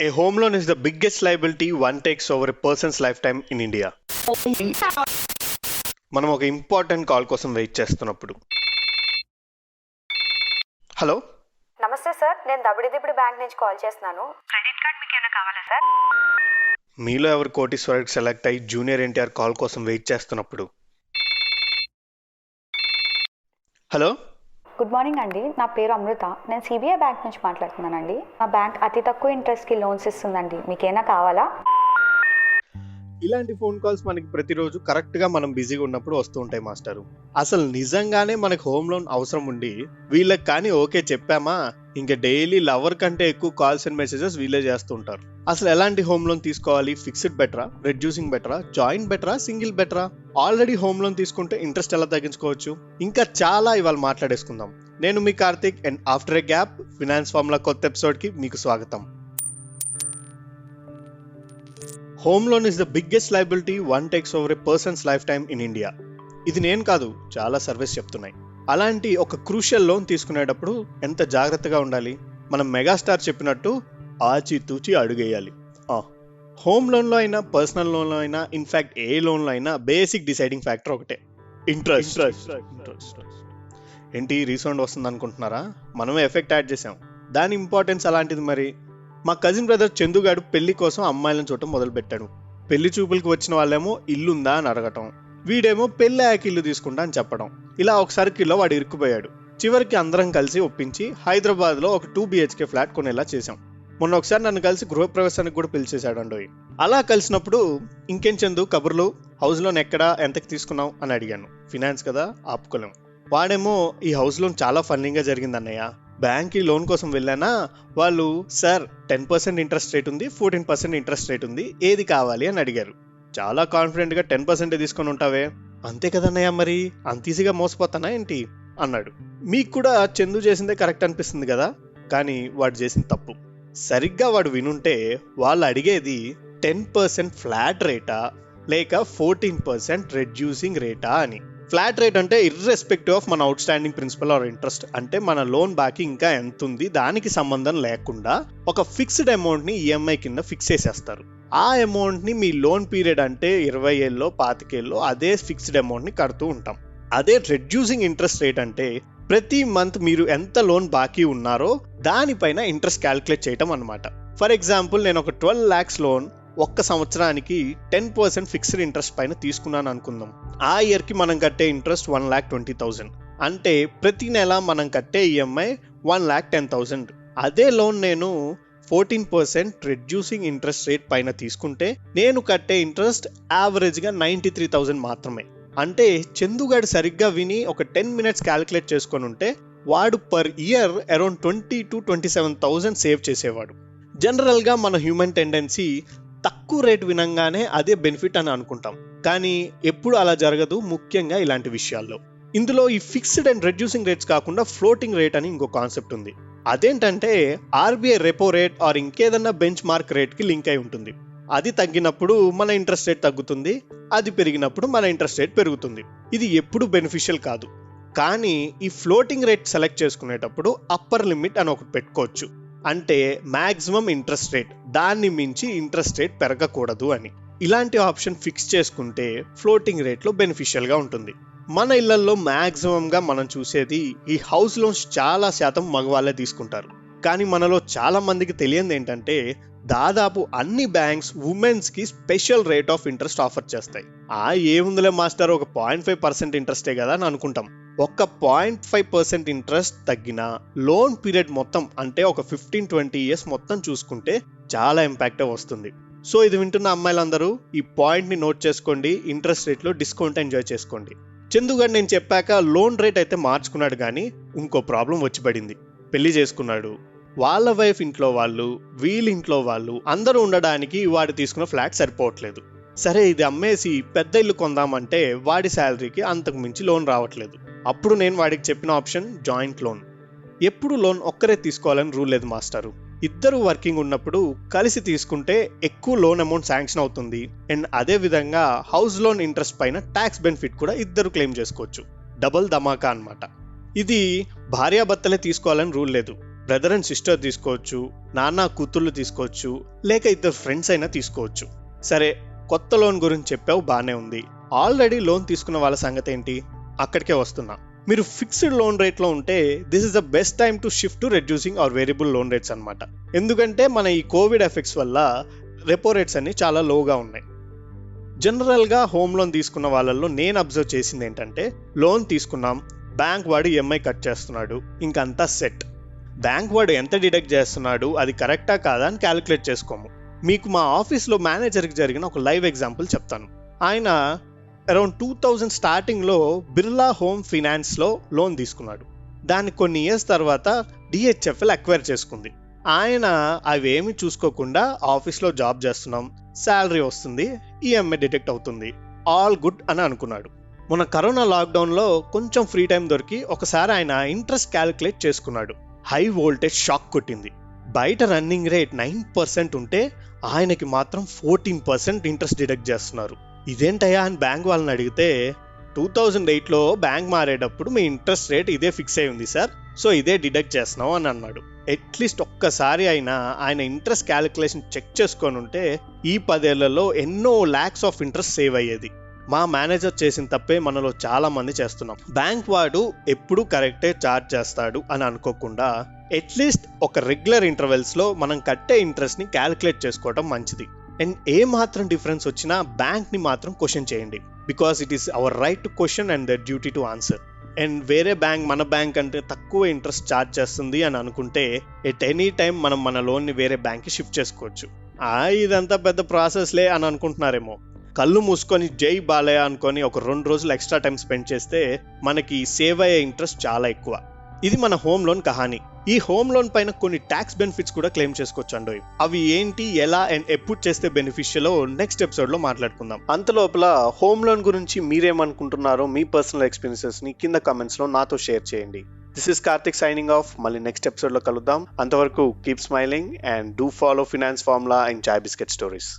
A home loan is the biggest liability one takes over a person's lifetime in India. మనం ఒక important call కోసం wait చేస్తున్నప్పుడు hello నమస్తే sir, నేను దబిడిదిబిడి bank నుంచి కాల్ చేస్తున్నాను. క్రెడిట్ కార్డ్ మీకు ఏమైనా కావాలా సార్? మీలో ఎవరు కోటీశ్వరుడికి సెలెక్ట్ అయ్యి జూనియర్ ఎన్టీఆర్ కాల్ కోసం వెయిట్ చేస్తున్నప్పుడు హలో గుడ్ మార్నింగ్ అండి, నా పేరు అమృత. నేను సిబిఐ బ్యాంక్ నుంచి మాట్లాడుతున్నానండి. మా బ్యాంక్ అతి తక్కువ ఇంట్రెస్ట్కి లోన్స్ ఇస్తుందండి. మీకేమైనా కావాలా? ఇలాంటి ఫోన్ కాల్స్ మనకి ప్రతిరోజు కరెక్ట్గా మనం బిజీగా ఉన్నప్పుడు వస్తూ ఉంటాయి మాస్టారు. అసలు నిజంగానే మనకు హోమ్ లోన్ అవసరం ఉండి వీళ్ళకి కానీ ఓకే చెప్పామా ఇంకా డైలీ లవర్ కంటే ఎక్కువ కాల్స్ అండ్ మెసేజెస్ వీళ్ళే చేస్తూ ఉంటారు. అసలు ఎలాంటి హోమ్ లోన్ తీసుకోవాలి? ఫిక్స్డ్ బెటరా, రెడ్యూసింగ్ బెటరా, జాయింట్ బెటరా, సింగిల్ బెటరా, ఆల్రెడీ హోమ్ లోన్ తీసుకుంటే ఇంట్రెస్ట్ ఎలా తగ్గించుకోవచ్చు, ఇంకా చాలా ఇవాళ మాట్లాడేసుకుందాం. నేను మీ Karthik and after a gap finance formula కొత్త ఎపిసోడ్కి మీకు స్వాగతం. Home loan is the biggest liability one takes over a person's life time in India. ఇది నేను కాదు, చాలా సర్వీస్ చెప్తున్నాయి. అలాంటి ఒక క్రూషియల్ లోన్ తీసుకునేటప్పుడు ఎంత జాగ్రత్తగా ఉండాలి? మనం మెగాస్టార్ చెప్పినట్టు ఆచితూచి అడుగేయాలి. హోమ్ లోన్లో అయినా పర్సనల్ లోన్లో అయినా ఇన్ఫ్యాక్ట్ ఏ లోన్లో అయినా బేసిక్ డిసైడింగ్ ఫ్యాక్టర్ ఒకటే, ఇంట్రెస్ట్. ఏంటి రీసౌండ్ వస్తుంది అనుకుంటున్నారా? మనమే ఎఫెక్ట్ యాడ్ చేసాం. దాని ఇంపార్టెన్స్ అలాంటిది. మరి మా కజిన్ బ్రదర్ చందుగాడు పెళ్లి కోసం అమ్మాయిలను చూడటం మొదలు పెట్టాడు. పెళ్లి చూపులకు వచ్చిన వాళ్ళేమో ఇల్లుందా అని అడగటం, వీడేమో పెళ్లి అయ్యాక ఇల్లు తీసుకుంటా అని చెప్పడం. ఇలా ఒకసారి కిలో వాడు ఇరుక్కుపోయాడు. చివరికి అందరం కలిసి ఒప్పించి హైదరాబాద్లో ఒక 2 BHK ఫ్లాట్ కొనేలా చేశాం. మొన్న ఒకసారి నన్ను కలిసి గృహప్రవేశానికి కూడా పిలిచేశాడు. అలా కలిసినప్పుడు ఇంకేం చందు కబుర్లు, హౌస్ లోన్ ఎక్కడ, ఎంతకి తీసుకున్నావు అని అడిగాను. ఫినాన్స్ కదా, ఆపుకోలేం. వాడేమో ఈ హౌస్ లోన్ చాలా ఫన్నీగా జరిగింది అన్నయ్య, బ్యాంక్కి లోన్ కోసం వెళ్ళానా, వాళ్ళు సార్ 10% ఇంట్రెస్ట్ రేట్ ఉంది, 14% ఇంట్రెస్ట్ రేట్ ఉంది, ఏది కావాలి అని అడిగారు. చాలా కాన్ఫిడెంట్గా 10% తీసుకొని ఉంటావే. అంతే కదన్నయ్య, మరి అంత ఈజీగా మోసపోతానా ఏంటి అన్నాడు. మీకు కూడా చందు చేసిందే కరెక్ట్ అనిపిస్తుంది కదా, కానీ వాడు చేసిన తప్పు. సరిగ్గా వాడు వినుంటే వాళ్ళు అడిగేది 10% ఫ్లాట్ రేటా లేక 14% రెడ్యూసింగ్ రేటా అని. ఫ్లాట్ రేట్ అంటే ఇర్రెస్పెక్టివ్ ఆఫ్ మన outstanding principal or interest, అంటే మన లోన్ బాకీ ఇంకా ఎంత ఉంది దానికి సంబంధం లేకుండా ఒక ఫిక్స్డ్ అమౌంట్ని ఈఎంఐ కింద ఫిక్స్ చేసేస్తారు. ఆ అమౌంట్ని మీ లోన్ పీరియడ్ అంటే 20 ఏళ్ళలో 25 ఏళ్ళలో అదే ఫిక్స్డ్ అమౌంట్ని కడుతూ ఉంటాం. అదే రెడ్యూసింగ్ ఇంట్రెస్ట్ రేట్ అంటే ప్రతి మంత్ మీరు ఎంత లోన్ బాకీ ఉన్నారో దానిపైన ఇంట్రెస్ట్ క్యాలిక్యులేట్ చేయటం అనమాట. ఫర్ ఎగ్జాంపుల్ నేను ఒక 12 lakhs లోన్ ఒక్క సంవత్సరానికి 10% ఫిక్స్డ్ ఇంట్రెస్ట్ పైన తీసుకున్నాను అనుకుందాం. ఆ ఇయర్కి మనం కట్టే ఇంట్రెస్ట్ 1,20,000. అంటే ప్రతి నెల మనం కట్టే ఈఎంఐ 1,10,000. అదే లోన్ నేను 14% రెడ్యూసింగ్ ఇంట్రెస్ట్ రేట్ పైన తీసుకుంటే నేను కట్టే ఇంట్రెస్ట్ యావరేజ్గా 93,000 మాత్రమే. అంటే చందుగాడు సరిగ్గా విని ఒక 10 minutes క్యాలిక్యులేట్ చేసుకొని ఉంటే వాడు per year around 20,000 to 27,000 save చేసేవాడు. జనరల్గా మన హ్యూమన్ టెండెన్సీ తక్కువ రేట్ వినంగానే అదే బెనిఫిట్ అని అనుకుంటాం, కానీ ఎప్పుడు అలా జరగదు, ముఖ్యంగా ఇలాంటి విషయాల్లో. ఇందులో ఈ ఫిక్స్డ్ అండ్ రెడ్యూసింగ్ రేట్స్ కాకుండా ఫ్లోటింగ్ రేట్ అని ఇంకో కాన్సెప్ట్ ఉంది. అదేంటంటే ఆర్బీఐ రెపో రేట్ ఆర్ ఇంకేదన్నా బెంచ్ మార్క్ రేట్కి లింక్ అయి ఉంటుంది. అది తగ్గినప్పుడు మన ఇంట్రెస్ట్ రేట్ తగ్గుతుంది, అది పెరిగినప్పుడు మన ఇంట్రెస్ట్ రేట్ పెరుగుతుంది. ఇది ఎప్పుడు బెనిఫిషియల్ కాదు. కానీ ఈ ఫ్లోటింగ్ రేట్ సెలెక్ట్ చేసుకునేటప్పుడు అప్పర్ లిమిట్ అని ఒకటి పెట్టుకోవచ్చు, అంటే మ్యాక్సిమం ఇంట్రెస్ట్ రేట్, దాన్ని మించి ఇంట్రెస్ట్ రేట్ పెరగకూడదు అని. ఇలాంటి ఆప్షన్ ఫిక్స్ చేసుకుంటే ఫ్లోటింగ్ రేట్లో బెనిఫిషియల్గా ఉంటుంది. మన ఇళ్లలో మ్యాక్సిమంగా మనం చూసేది ఈ హౌస్ లోన్స్ చాలా శాతం మగవాళ్ళే తీసుకుంటారు. కానీ మనలో చాలా మందికి తెలియదు ఏంటంటే దాదాపు అన్ని బ్యాంక్స్ ఉమెన్స్కి special rate of interest offer చేస్తాయి. ఏముందిలే మాస్టర్, ఒక 0.5% ఇంట్రెస్టే కదా అని అనుకుంటాం. ఒక్క 0.5% ఇంట్రెస్ట్ తగ్గిన లోన్ పీరియడ్ మొత్తం అంటే ఒక 15-20 years మొత్తం చూసుకుంటే చాలా ఇంపాక్ట్ వస్తుంది. సో ఇది వింటున్న అమ్మాయిలందరూ ఈ పాయింట్ని నోట్ చేసుకోండి, ఇంట్రెస్ట్ రేట్లో డిస్కౌంట్ ఎంజాయ్ చేసుకోండి. చందుగాడు నేను చెప్పాక లోన్ రేట్ అయితే మార్చుకున్నాడు, కానీ ఇంకో ప్రాబ్లం వచ్చి పడింది. పెళ్లి చేసుకున్నాడు, వాళ్ళ వైఫ్ ఇంట్లో వాళ్ళు, వీళ్ళ ఇంట్లో వాళ్ళు అందరూ ఉండడానికి వాడు తీసుకున్న ఫ్లాట్ సరిపోవట్లేదు. సరే ఇది అమ్మేసి పెద్ద ఇల్లు కొందామంటే వాడి శాలరీకి అంతకు మించి లోన్ రావట్లేదు. అప్పుడు నేను వాడికి చెప్పిన ఆప్షన్ జాయింట్ లోన్. ఎప్పుడు లోన్ ఒక్కరే తీసుకోవాలని రూల్ లేదు మాస్టారు. ఇద్దరు వర్కింగ్ ఉన్నప్పుడు కలిసి తీసుకుంటే ఎక్కువ లోన్ అమౌంట్ శాంక్షన్ అవుతుంది, అండ్ అదే విధంగా హౌస్ లోన్ ఇంట్రెస్ట్ పైన ట్యాక్స్ బెనిఫిట్ కూడా ఇద్దరు క్లెయిమ్ చేసుకోవచ్చు. డబుల్ ధమాకా అన్నమాట. ఇది భార్యాభర్తలే తీసుకోవాలని రూల్ లేదు. బ్రదర్ అండ్ సిస్టర్ తీసుకోవచ్చు, నాన్న కూతుళ్ళు తీసుకోవచ్చు, లేక ఇద్దరు ఫ్రెండ్స్ అయినా తీసుకోవచ్చు. సరే, కొత్త లోన్ గురించి చెప్పావు, బానే ఉంది. ఆల్రెడీ లోన్ తీసుకున్న వాళ్ళ సంగతి ఏంటి? అక్కడికే వస్తున్నా. మీరు ఫిక్స్డ్ లోన్ రేట్లో ఉంటే this is the best time to shift to reducing or variable loan rates అనమాట. ఎందుకంటే మన ఈ కోవిడ్ ఎఫెక్ట్స్ వల్ల రెపో రేట్స్ అన్ని చాలా లోగా ఉన్నాయి. జనరల్గా హోమ్ లోన్ తీసుకున్న వాళ్ళల్లో నేను అబ్జర్వ్ చేసింది ఏంటంటే, లోన్ తీసుకున్నాం, బ్యాంక్ వాడు ఈఎంఐ కట్ చేస్తున్నాడు, ఇంకంతా సెట్. బ్యాంక్ వాడు ఎంత డిడక్ట్ చేస్తున్నాడు, అది కరెక్టా కాదా అని క్యాలిక్యులేట్ చేసుకోము. మీకు మా ఆఫీస్లో మేనేజర్కి జరిగిన ఒక లైవ్ ఎగ్జాంపుల్ చెప్తాను. ఆయన అరౌండ్ 2000 స్టార్టింగ్లో బిర్లా హోమ్ ఫైనాన్స్లో లోన్ తీసుకున్నాడు. దాన్ని కొన్ని ఇయర్స్ తర్వాత డిహెచ్ఎఫ్ఎల్ అక్వైర్ చేసుకుంది. ఆయన అవేమి చూసుకోకుండా ఆఫీస్లో జాబ్ చేస్తున్నాం, శాలరీ వస్తుంది, ఈఎంఐ డిటెక్ట్ అవుతుంది, ఆల్ గుడ్ అని అనుకున్నాడు. మొన్న కరోనా లాక్డౌన్లో కొంచెం ఫ్రీ టైం దొరికి ఒకసారి ఆయన ఇంట్రెస్ట్ క్యాలిక్యులేట్ చేసుకున్నాడు. హై వోల్టేజ్ షాక్ కొట్టింది. బయట రన్నింగ్ రేట్ 9% ఉంటే ఆయనకి మాత్రం 14% ఇంట్రెస్ట్ డిడక్ట్ చేస్తున్నారు. ఇదేంటయ్యా అని బ్యాంక్ వాళ్ళని అడిగితే, 2008లో బ్యాంక్ మారేటప్పుడు మీ ఇంట్రెస్ట్ రేట్ ఇదే ఫిక్స్ అయి ఉంది సార్, సో ఇదే డిడక్ట్ చేస్తున్నాం అని అన్నాడు. అట్లీస్ట్ ఒక్కసారి అయినా ఆయన ఇంట్రెస్ట్ క్యాలిక్యులేషన్ చెక్ చేసుకొని ఉంటే ఈ 10 ఏళ్లలో ఎన్నో ల్యాక్స్ ఆఫ్ ఇంట్రెస్ట్ సేవ్ అయ్యేది. మా మేనేజర్ చేసిన తప్పే మనలో చాలా మంది చేస్తున్నాం. బ్యాంక్ వాడు ఎప్పుడు కరెక్టే ఛార్జ్ చేస్తాడు అని అనుకోకుండా అట్లీస్ట్ ఒక రెగ్యులర్ ఇంటర్వెల్స్లో మనం కట్టే ఇంట్రెస్ట్ని క్యాలిక్యులేట్ చేసుకోవడం మంచిది. అండ్ ఏ మాత్రం డిఫరెన్స్ వచ్చినా బ్యాంక్ని మాత్రం క్వశ్చన్ చేయండి, because it is our right to question and the duty to answer. And వేరే బ్యాంక్ మన బ్యాంక్ అంటే తక్కువ ఇంట్రెస్ట్ ఛార్జ్ చేస్తుంది అని అనుకుంటే ఎట్ ఎనీ టైం మనం మన లోన్ని వేరే బ్యాంక్కి షిఫ్ట్ చేసుకోవచ్చు. ఇదంతా పెద్ద ప్రాసెస్లే అని అనుకుంటున్నారేమో. కళ్ళు మూసుకొని జై బాలయ్య అనుకొని ఒక 2 రోజులు ఎక్స్ట్రా టైం స్పెండ్ చేస్తే మనకి సేవ్ అయ్యే ఇంట్రెస్ట్ చాలా ఎక్కువ. ఇది మన హోమ్ లోన్ కహాని. ఈ హోమ్ లోన్ పైన కొన్ని ట్యాక్స్ బెనిఫిట్స్ కూడా క్లెయిమ్ చేసుకోవచ్చు అండి. అవి ఏంటి, ఎలా అండ్ ఎప్పుడు చేస్తే బెనిఫిషియలో నెక్స్ట్ ఎపిసోడ్లో మాట్లాడుకుందాం. అంతలోపల హోమ్ లోన్ గురించి మీరేమనుకుంటున్నారో మీ పర్సనల్ ఎక్స్పీరియన్సెస్ని కింద కమెంట్స్లో నాతో షేర్ చేయండి. This is Karthik signing off. మళ్ళీ నెక్స్ట్ ఎపిసోడ్లో కలుద్దాం. అంతవరకు keep smiling and do follow finance formula and chai biscuit stories.